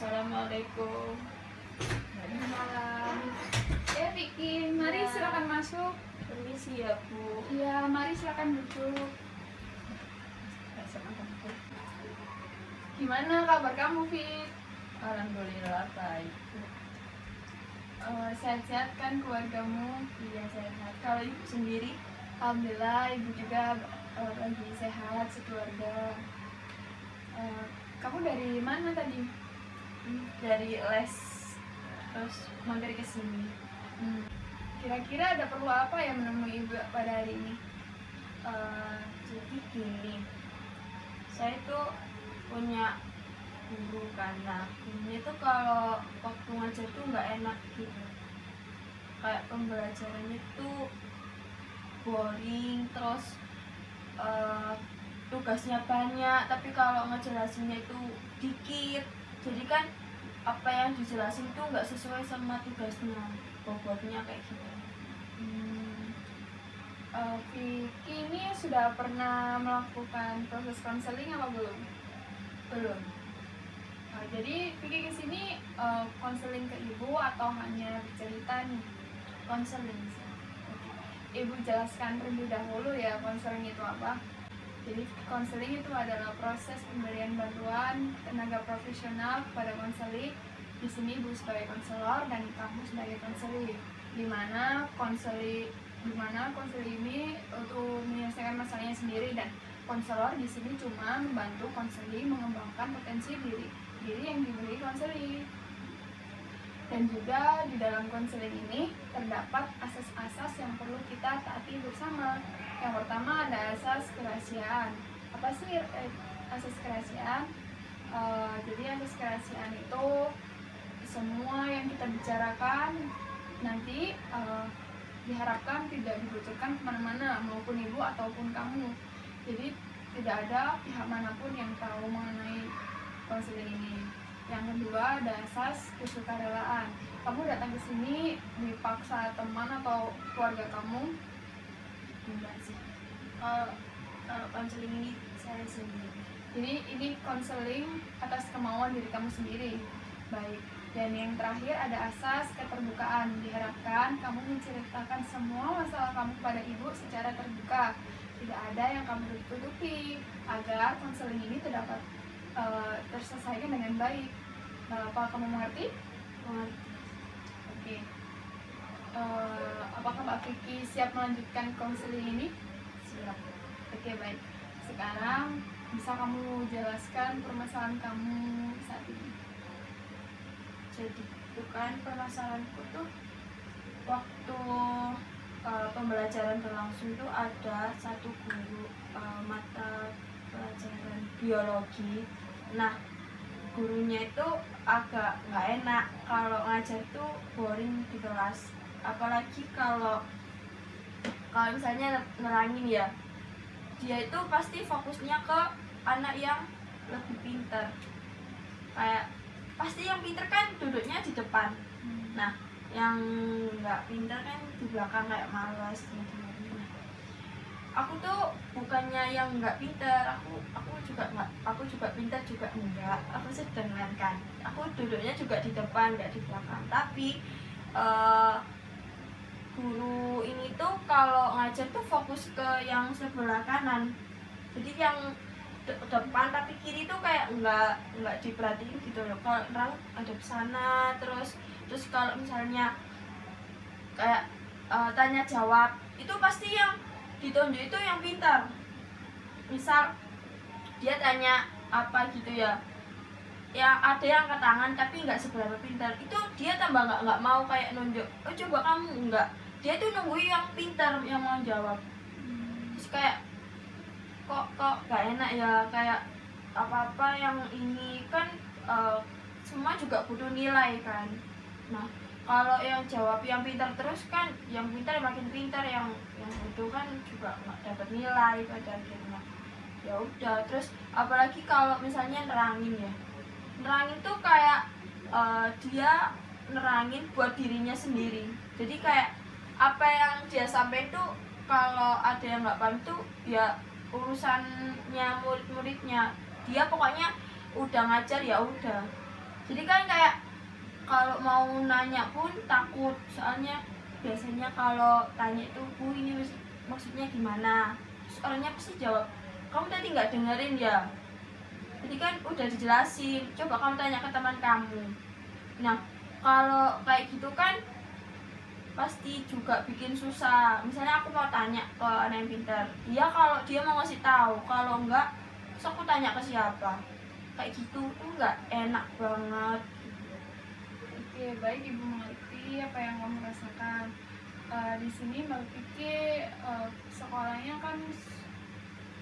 Assalamualaikum. Malam. Vicky, mari Ya. silakan masuk. Permisi ya Bu. Ya, mari silakan duduk. Gimana kabar kamu, Fit? Alhamdulillah baik Bu. Sehat-sehat kan keluargamu? Iya sehat. Kalau Ibu sendiri? Alhamdulillah, ibu juga lagi sehat sekeluarga. Kamu dari mana tadi? Dari les terus mampir ke sini. Kira-kira ada perlu apa ya menemui ibu pada hari ini? Jadi gini, saya tuh punya guru karena gurunya tuh kalau waktu ngajar tuh nggak enak gitu. Kayak pembelajarannya tuh boring, terus tugasnya banyak, tapi kalau ngejelasinnya itu dikit. Jadi kan apa yang dijelasin tuh nggak sesuai sama tugasnya, bobotnya kayak gitu. Vicky ini sudah pernah melakukan proses konseling apa belum? Belum. Jadi Vicky kesini konseling ke ibu atau hanya bercerita nih? Konseling sih. Ibu jelaskan terlebih dahulu ya konseling itu apa. Jadi konseling itu adalah proses pemberian bantuan tenaga profesional kepada konseling. Di sini ibu sebagai konselor dan kamu sebagai konseling. Di mana konseling ini untuk menyelesaikan masalahnya sendiri, dan konselor di sini cuma membantu konseling mengembangkan potensi diri yang diberi konseling. Dan juga di dalam konseling ini terdapat asas-asas yang perlu kita taati bersama. Yang pertama ada asas kerahasiaan. Apa sih asas kerahasiaan? Jadi asas kerahasiaan itu semua yang kita bicarakan nanti diharapkan tidak dibocorkan kemana-mana, maupun ibu ataupun kamu. Jadi tidak ada pihak manapun yang tahu mengenai konseling ini. Yang kedua ada asas kesukarelaan. Kamu datang ke sini dipaksa teman atau keluarga kamu? Enggak sih. Kalau konseling ini saya sendiri. Jadi ini konseling atas kemauan diri kamu sendiri. Baik. Dan yang terakhir ada asas keterbukaan. Diharapkan kamu menceritakan semua masalah kamu kepada ibu secara terbuka. Tidak ada yang kamu tutupi agar konseling ini dapat terselesaikan dengan baik. Apa kamu mengerti? Mengerti. Oke. Apakah Mbak Vicky siap melanjutkan konseling ini? Siap. Oke, baik. Sekarang bisa kamu jelaskan permasalahan kamu saat ini? Jadi bukan permasalahanku tuh waktu pembelajaran berlangsung tuh ada satu guru mata pelajaran biologi. Nah, gurunya itu agak nggak enak kalau ngajar tuh boring di kelas, apalagi kalau misalnya nerangin ya, dia itu pasti fokusnya ke anak yang lebih pintar. Kayak pasti yang pintar kan duduknya di depan, nah yang nggak pintar kan di belakang kayak malas gitu. Aku tuh bukannya yang nggak pintar, aku juga pintar juga enggak, aku sedang kan, aku duduknya juga di depan nggak di belakang. Tapi guru ini tuh kalau ngajar tuh fokus ke yang sebelah kanan, jadi yang depan tapi kiri tuh kayak nggak diperhatiin gitu loh. Kalau orang ada di sana, terus kalau misalnya kayak tanya jawab itu pasti yang ditunjuk itu yang pintar. Misal dia tanya apa gitu ya, yang ada yang angkat tangan tapi nggak seberapa pintar, itu dia tambah nggak mau kayak nunjuk, oh coba kamu, enggak, dia tuh nunggu yang pintar yang mau jawab. Terus kayak kok nggak enak ya, kayak apa yang ini kan semua juga butuh nilai kan. Nah kalau yang jawab yang pintar terus kan, yang pintar makin pintar, yang itu kan juga nggak dapat nilai pada akhirnya. Ya udah, terus apalagi kalau misalnya nerangin tuh kayak dia nerangin buat dirinya sendiri. Jadi kayak apa yang dia sampaikan tuh kalau ada yang nggak paham tuh ya urusannya murid-muridnya, dia pokoknya udah ngajar ya udah Jadi kan kayak kalau mau nanya pun takut, soalnya biasanya kalau tanya itu Bu ini maksudnya gimana, terus orangnya pasti jawab kamu tadi nggak dengerin ya. Jadi kan udah dijelasin, coba kamu tanya ke teman kamu. Nah kalau kayak gitu kan pasti juga bikin susah. Misalnya aku mau tanya ke anak yang pintar, dia kalau dia mau ngasih tahu, kalau enggak terus aku tanya ke siapa, kayak gitu tuh nggak enak banget. Oke, baik Ibu mengerti apa yang kamu rasakan. Di sini Mbak Vicky sekolahnya kan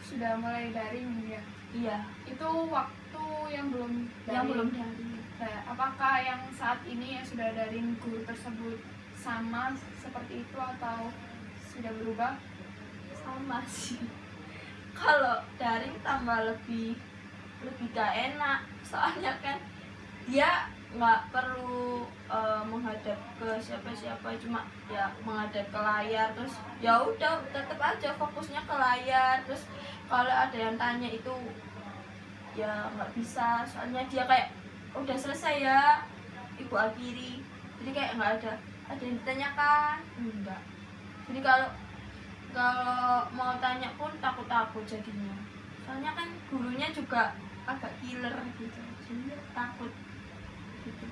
sudah mulai daring ya. Iya, Itu waktu yang belum daring. yang belum daring. Nah, apakah yang saat ini yang sudah daring guru tersebut sama seperti itu atau sudah berubah? Sama sih. Kalau daring tambah lebih gak enak, soalnya kan dia nggak perlu menghadap ke siapa-siapa, cuma ya menghadap ke layar, terus ya udah tetap aja fokusnya ke layar. Terus kalau ada yang tanya itu ya nggak bisa, soalnya dia kayak udah selesai ya Ibu akhiri, jadi kayak nggak ada yang ditanyakan, enggak. Jadi kalau mau tanya pun takut jadinya, soalnya kan gurunya juga agak killer gitu, jadi takut gitu.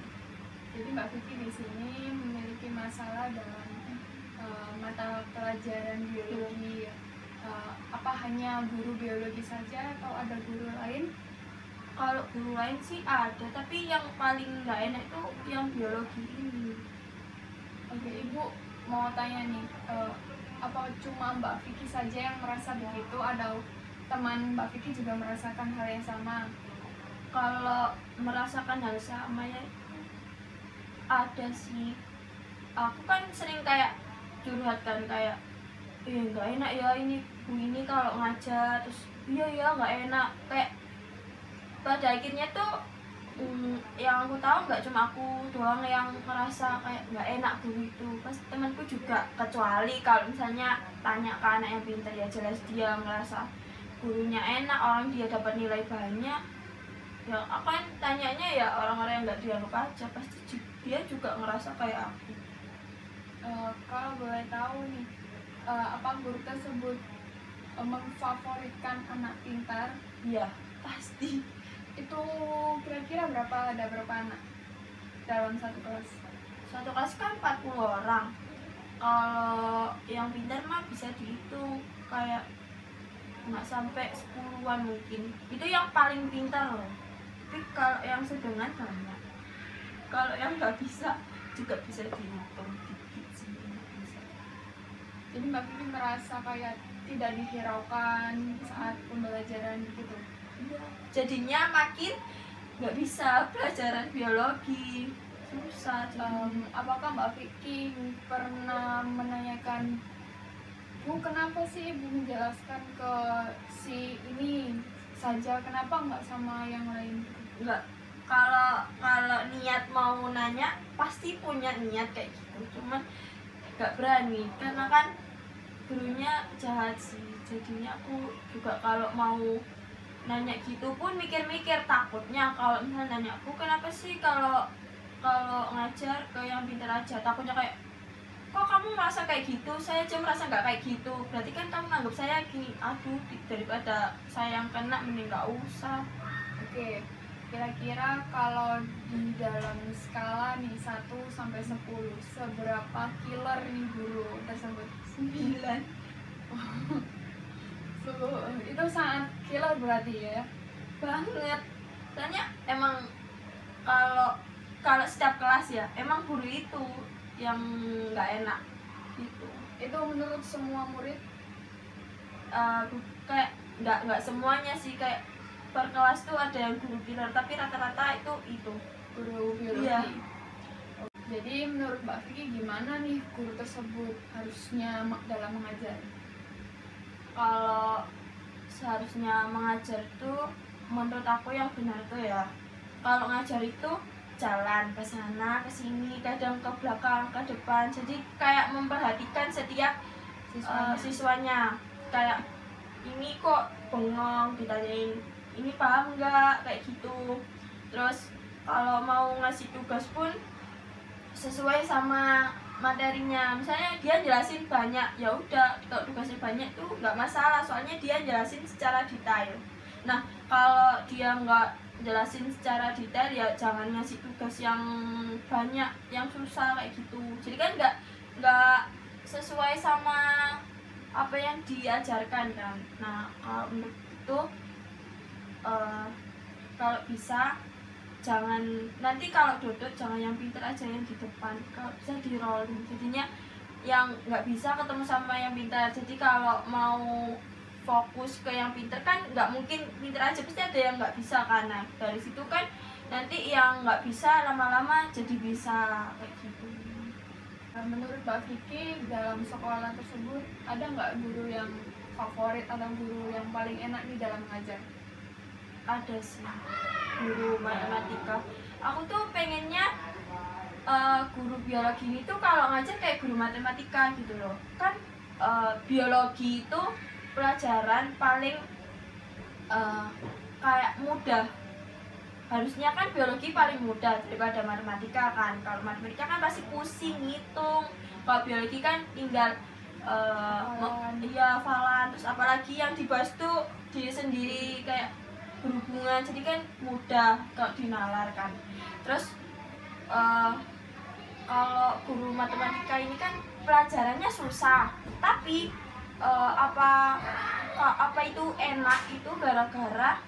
Jadi Mbak Vicky di sini memiliki masalah dalam mata pelajaran biologi. Apa hanya guru biologi saja atau ada guru lain? Kalau guru lain sih ada, tapi yang paling nggak enak itu yang biologi ini. Oke, Ibu mau tanya nih, apa cuma Mbak Vicky saja yang merasa begitu atau teman Mbak Vicky juga merasakan hal yang sama? Kalau merasakan hal sama ya ada sih. Aku kan sering kayak curhat kan, kayak nggak enak ya ini Bu ini kalau ngajar, terus iya nggak enak. Kayak pada akhirnya tuh yang aku tahu nggak cuma aku doang yang merasa kayak nggak enak guru itu, pasti temanku juga. Kecuali kalau misalnya tanya ke anak yang pintar, ya jelas dia ngerasa gurunya enak, orang dia dapat nilai banyak. Ya aku kan tanyanya ya orang-orang yang nggak dianggap aja, pasti dia juga ngerasa kayak aku. Kalau boleh tahu nih, apa guru tersebut memfavoritkan anak pintar? Iya pasti. Itu kira-kira ada berapa anak dalam satu kelas? Satu kelas kan 40 orang. Kalau yang pintar mah bisa dihitung kayak nggak sampai 10-an mungkin. Itu yang paling pintar loh. Tapi kalau yang sedang banyak. Kalau yang nggak bisa juga bisa dihitung dikit sih. Bisa. Jadi Mbak Vicky merasa kayak tidak dihiraukan saat pembelajaran gitu. Iya. Jadinya makin nggak bisa pelajaran biologi, susah. Apakah Mbak Vicky pernah menanyakan, Bu kenapa sih Ibu menjelaskan ke si ini saja, kenapa nggak sama yang lain? Nggak, kalau niat mau nanya pasti punya niat kayak gitu, cuman nggak berani karena kan gurunya jahat sih. Jadinya aku juga kalau mau nanya gitu pun mikir-mikir, takutnya kalau misalnya nanya aku kenapa sih kalau ngajar ke yang pintar aja, takutnya kayak kok kamu merasa kayak gitu, saya aja merasa nggak kayak gitu, berarti kan kamu nganggap saya gini. Aduh, daripada saya yang kena mending nggak usah. Oke, kira-kira kalau di dalam skala nih 1 sampai 10, seberapa killer nih guru tersebut? 9. Itu sangat killer berarti ya? Banget. Soalnya emang kalau setiap kelas ya emang guru itu yang nggak enak gitu. Itu menurut semua murid? Kayak nggak semuanya sih, kayak per kelas tuh ada yang guru killer, tapi rata-rata itu Guru biologi. Iya. Jadi menurut Mbak Vicky gimana nih guru tersebut harusnya dalam mengajar? Kalau seharusnya mengajar tuh menurut aku yang benar tuh ya, kalau ngajar itu jalan ke sana ke sini, kadang ke belakang ke depan, jadi kayak memperhatikan setiap siswanya. Kayak ini kok bengong, ditanyain ini paham nggak, kayak gitu. Terus kalau mau ngasih tugas pun sesuai sama materinya. Misalnya dia jelasin banyak, ya udah kalau tugasnya banyak tuh nggak masalah, soalnya dia jelasin secara detail. Nah kalau dia nggak jelasin secara detail, ya jangan ngasih tugas yang banyak, yang susah kayak gitu. Jadi kan nggak sesuai sama apa yang diajarkan kan. Nah kalau menurut itu kalau bisa jangan, nanti kalau duduk jangan yang pinter aja yang di depan, kalau bisa di rolling, jadinya yang nggak bisa ketemu sama yang pintar. Jadi kalau mau fokus ke yang pinter kan nggak mungkin pinter aja, pasti ada yang nggak bisa kan. Nah dari situ kan nanti yang nggak bisa lama-lama jadi bisa kayak gitu. Menurut Mbak Vicky, dalam sekolah tersebut ada nggak guru yang favorit atau guru yang paling enak nih dalam mengajar? Ada sih, guru matematika. Aku tuh pengennya guru biologi ini tuh kalau ngajar kayak guru matematika gitu loh. Kan biologi itu pelajaran paling kayak mudah. Harusnya kan biologi paling mudah daripada matematika kan. Kalau matematika kan pasti pusing ngitung. Kalau biologi kan tinggal iya hafalan, terus apalagi yang dibahas tuh diri sendiri kayak berhubungan, jadi kan mudah kalau dinalar kan. Terus kalau guru matematika ini kan pelajarannya susah, tapi apa itu enak itu gara-gara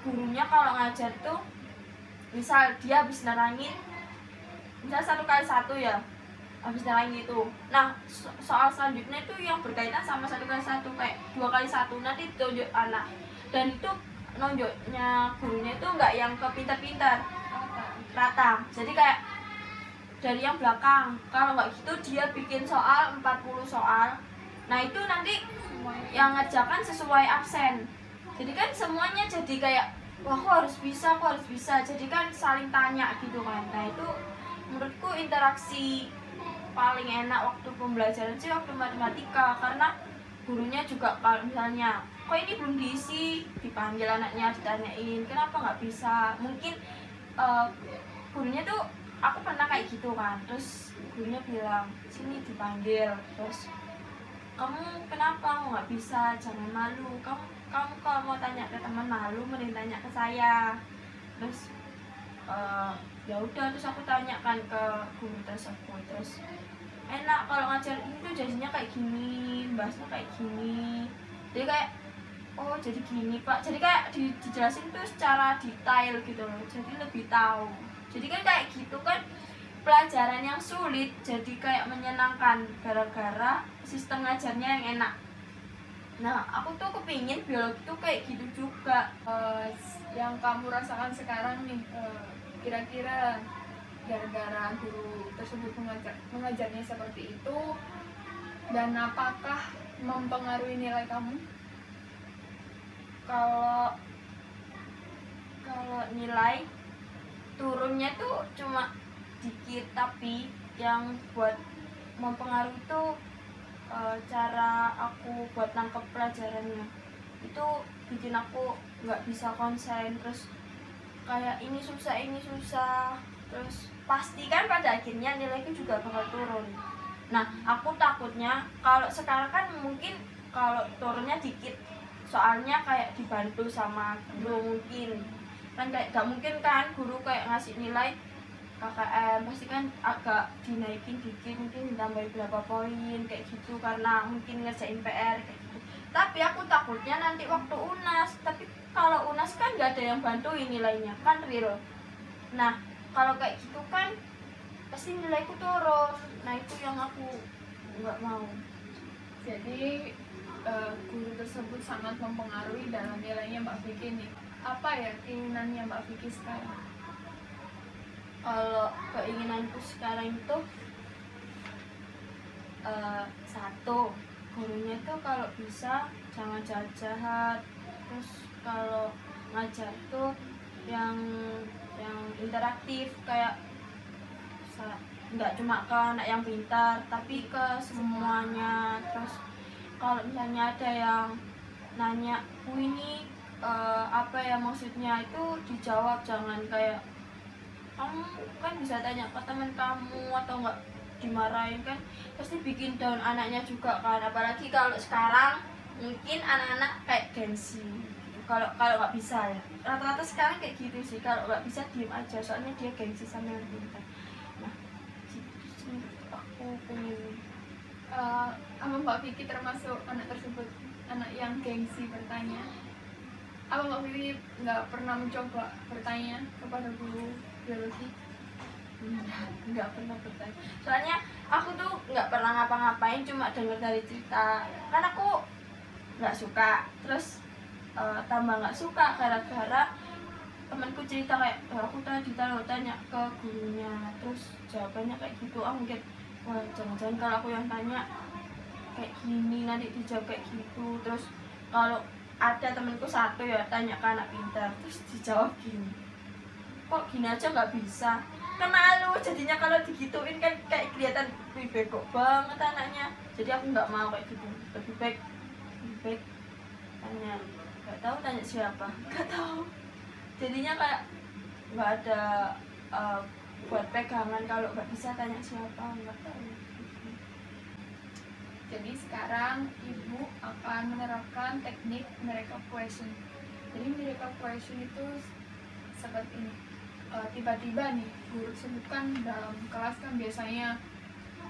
gurunya kalau ngajar tuh, misal dia habis nerangin misal 1 kali 1 ya, habis nerangin itu, nah soal selanjutnya itu yang berkaitan sama 1 kali 1 kayak 2 kali 1 nanti ditunjuk anak, dan itu nonjoknya gurunya itu nggak yang kepintar-pintar, rata. Jadi kayak dari yang belakang, kalau nggak gitu dia bikin soal 40 soal, nah itu nanti yang ngerjakan sesuai absen. Jadi kan semuanya jadi kayak wah aku harus bisa, jadi kan saling tanya gitu kan. Nah itu menurutku interaksi paling enak waktu pembelajaran sih waktu matematika, karena gurunya juga kalau misalnya kok ini belum diisi, dipanggil anaknya ditanyain kenapa nggak bisa. Mungkin gurunya tuh, aku pernah kayak gitu kan, terus gurunya bilang sini dipanggil, terus kamu kenapa nggak bisa, jangan malu, kamu kalau mau tanya ke teman malu mending tanya ke saya. Terus ya udah, terus aku tanyakan ke guru tersebut, terus enak kalau ngajar ini tuh jadinya kayak gini, bahasnya kayak gini, jadi kayak oh jadi gini pak, jadi kayak dijelasin tuh secara detail gitu loh, jadi lebih tahu. Jadi kan kayak gitu kan pelajaran yang sulit jadi kayak menyenangkan gara-gara sistem ngajarnya yang enak. Nah aku tuh kepingin biologi tuh kayak gitu juga. Yang kamu rasakan sekarang nih, kira-kira gara-gara guru tersebut mengajarnya seperti itu, dan apakah mempengaruhi nilai kamu? Kalau nilai turunnya tuh cuma dikit, tapi yang buat mempengaruhi itu cara aku buat nangkep pelajarannya itu bikin aku nggak bisa konsen, terus kayak ini susah, terus pasti kan pada akhirnya nilaiku juga bakal turun. Nah aku takutnya kalau sekarang kan mungkin kalau turunnya dikit, soalnya kayak dibantu sama guru, mungkin kan kayak gak mungkin kan guru kayak ngasih nilai KKM, pasti kan agak dinaikin dikit, mungkin ditambahin berapa poin kayak gitu karena mungkin ngerjain PR kayak gitu. Tapi aku takutnya nanti waktu UNAS, tapi kalau UNAS kan gak ada yang bantuin nilainya kan real. Nah kalau kayak gitu kan pasti nilaiku turun, nah itu yang aku nggak mau. Jadi guru tersebut sangat mempengaruhi dalam nilainya Mbak Vicky nih. Apa ya keinginannya Mbak Vicky sekarang? Kalau keinginanku sekarang itu satu, gurunya tuh kalau bisa jangan jahat-jahat, terus kalau ngajar tuh yang interaktif, kayak nggak cuma ke anak yang pintar tapi ke semuanya. Terus kalau misalnya ada yang nanya ini apa ya maksudnya, itu dijawab, jangan kayak kamu kan bisa tanya ke teman kamu atau enggak dimarahin kan, pasti bikin down anaknya juga kan. Apalagi kalau sekarang mungkin anak-anak kayak gengsi gitu. Kalau nggak bisa ya, rata-rata sekarang kayak gitu sih, kalau nggak bisa diem aja soalnya dia gengsi sama yang pintar. Nah gitu sih aku pengen. Apa Mbak Vicky termasuk anak tersebut, anak yang gengsi bertanya? Apa Mbak Vicky nggak pernah mencoba bertanya kepada guru biologi? Nggak pernah bertanya, soalnya aku tuh nggak pernah ngapa-ngapain, cuma dengar dari cerita. Kan aku nggak suka, terus tambah nggak suka gara-gara temanku cerita kayak aku tadi tanya ke gurunya, terus jawabannya kayak gitu. Aku mungkin wah jangan-jangan kalau aku yang tanya kayak gini nanti dijawab kayak gitu. Terus kalau ada temanku satu ya tanya ke anak pintar, terus dijawab gini, kok gini aja nggak bisa, kan malu jadinya kalau digituin kan kayak kelihatan bego banget anaknya. Jadi aku nggak mau kayak gitu, lebih baik tanya, nggak tahu tanya siapa, nggak tahu, jadinya kayak nggak ada buat pegangan. Kalau nggak bisa tanya siapa, nggak tahu. Jadi sekarang Ibu akan menerapkan teknik miracle question. Jadi miracle question itu seperti ini. Tiba-tiba nih guru sebutkan dalam kelas kan biasanya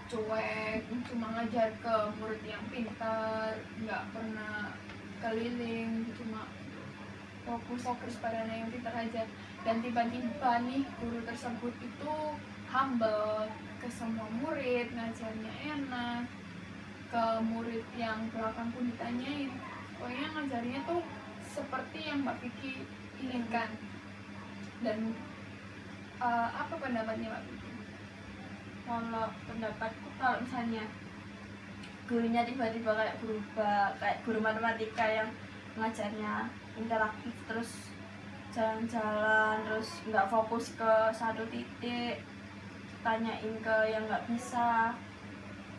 cuek, cuma ngajar ke murid yang pintar, nggak pernah keliling, cuma fokus pada anak yang pintar aja. Dan tiba-tiba nih guru tersebut itu humble ke semua murid, ngajarnya enak, ke murid yang belakang pun ditanyain. Pokoknya ngajarnya tuh seperti yang Mbak Vicky inginkan. Dan apa pendapatnya Mbak Vicky? Kalau pendapatku, kalau misalnya gurunya tiba-tiba kayak berubah, kayak guru matematika yang ngajarnya interaktif, terus jalan-jalan, terus nggak fokus ke satu titik, tanyain ke yang nggak bisa,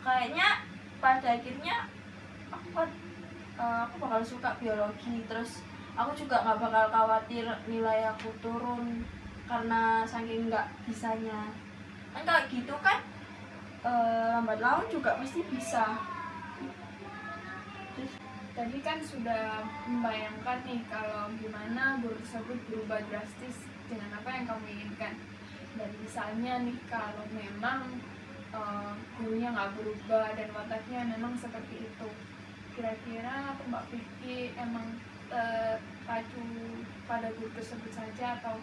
kayaknya pada akhirnya aku bakal suka biologi. Terus aku juga nggak bakal khawatir nilai aku turun karena saking nggak bisanya. Kan kalau gitu kan lambat laun juga pasti bisa. Tadi kan sudah membayangkan nih kalau gimana guru tersebut berubah drastis dengan apa yang kamu inginkan. Dan misalnya nih kalau memang gurunya nggak berubah dan wataknya memang seperti itu, kira-kira Mbak Vicky emang terpacu pada guru tersebut saja atau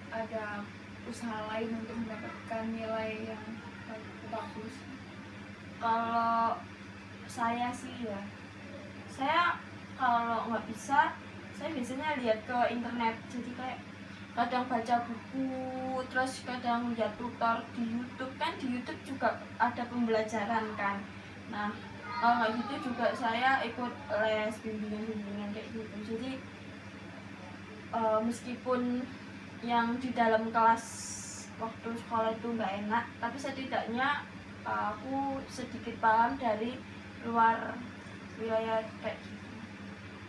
ada usaha lain untuk mendapatkan nilai yang bagus? Kalau saya sih ya, saya kalau nggak bisa, saya biasanya lihat ke internet. Jadi kayak kadang baca buku, terus kadang lihat tutor di YouTube. Kan di YouTube juga ada pembelajaran kan. Nah kalau nggak gitu juga saya ikut les, bimbingan kayak gitu. Jadi meskipun yang di dalam kelas waktu sekolah itu nggak enak, tapi setidaknya aku sedikit paham dari luar wilayah kayak gitu.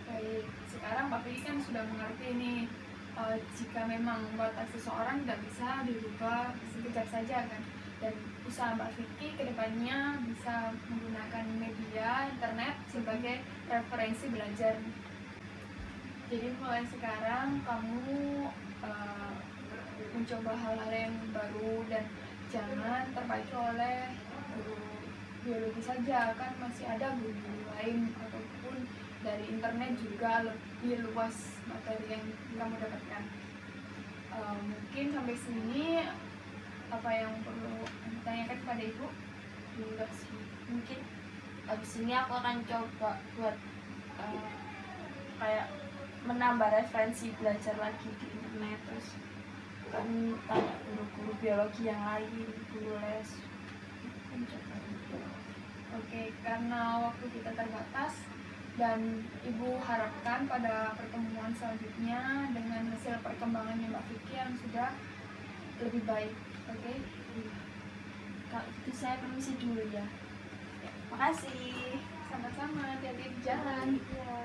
Baik, sekarang Mbak Vicky kan sudah mengerti nih jika memang watak seseorang tidak bisa dirubah sekejap saja kan, dan usaha Mbak Vicky kedepannya bisa menggunakan media internet sebagai referensi belajar. Jadi mulai sekarang kamu mencoba hal-hal yang baru dan jangan terpacu oleh guru biologi saja, kan masih ada guru-guru lain ataupun dari internet juga lebih luas materi yang kamu dapatkan. Mungkin sampai sini apa yang perlu ditanyakan kepada Ibu? Enggak sih, mungkin abis ini aku akan coba buat kayak menambah referensi belajar lagi di internet, terus kan tanya guru-guru biologi yang lain, guru les. Oke, karena waktu kita terbatas dan Ibu harapkan pada pertemuan selanjutnya dengan hasil perkembangannya Mbak Vicky yang sudah lebih baik. Oke? Kalau itu saya permisi dulu ya. Makasih. Sama-sama, hati-hati di jalan. Ya.